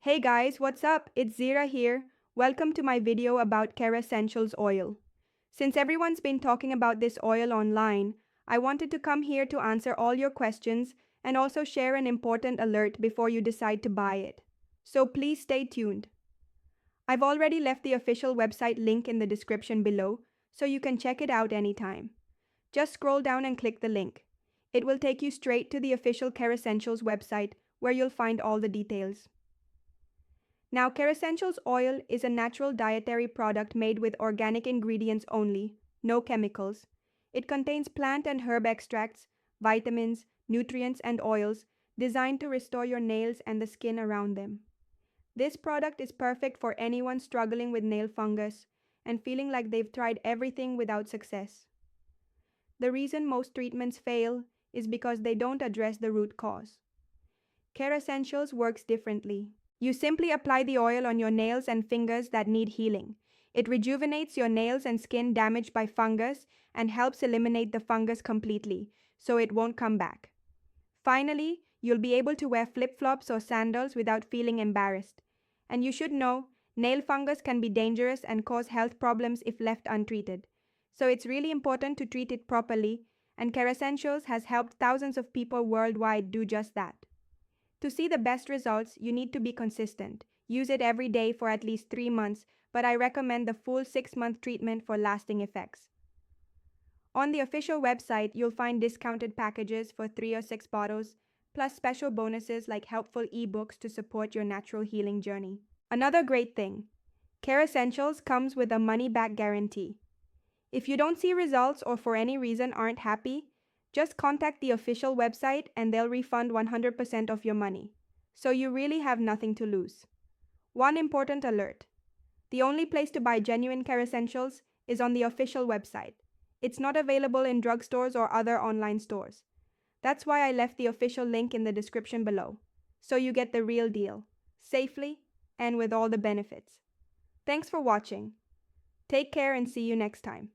Hey guys, what's up? It's Zira here. Welcome to my video about KERASSENTIALS oil. Since everyone's been talking about this oil online, I wanted to come here to answer all your questions and also share an important alert before you decide to buy it. So please stay tuned. I've already left the official website link in the description below, so you can check it out anytime. Just scroll down and click the link. It will take you straight to the official KERASSENTIALS website where you'll find all the details. Now, KERASSENTIALS oil is a natural dietary product made with organic ingredients only, no chemicals. It contains plant and herb extracts, vitamins, nutrients, and oils designed to restore your nails and the skin around them. This product is perfect for anyone struggling with nail fungus and feeling like they've tried everything without success. The reason most treatments fail is because they don't address the root cause. KERASSENTIALS works differently. You simply apply the oil on your nails and fingers that need healing. It rejuvenates your nails and skin damaged by fungus and helps eliminate the fungus completely, so it won't come back. Finally, you'll be able to wear flip-flops or sandals without feeling embarrassed. And you should know, nail fungus can be dangerous and cause health problems if left untreated. So it's really important to treat it properly, and KERASSENTIALS has helped thousands of people worldwide do just that. To see the best results, you need to be consistent. Use it every day for at least 3 months, but I recommend the full 6-month treatment for lasting effects. On the official website, you'll find discounted packages for 3 or 6 bottles, plus special bonuses like helpful ebooks to support your natural healing journey. Another great thing, KERASSENTIALS comes with a money-back guarantee. If you don't see results or for any reason aren't happy, just contact the official website and they'll refund 100% of your money. So you really have nothing to lose. One important alert. The only place to buy genuine KERASSENTIALS is on the official website. It's not available in drugstores or other online stores. That's why I left the official link in the description below. So you get the real deal, safely and with all the benefits. Thanks for watching. Take care and see you next time.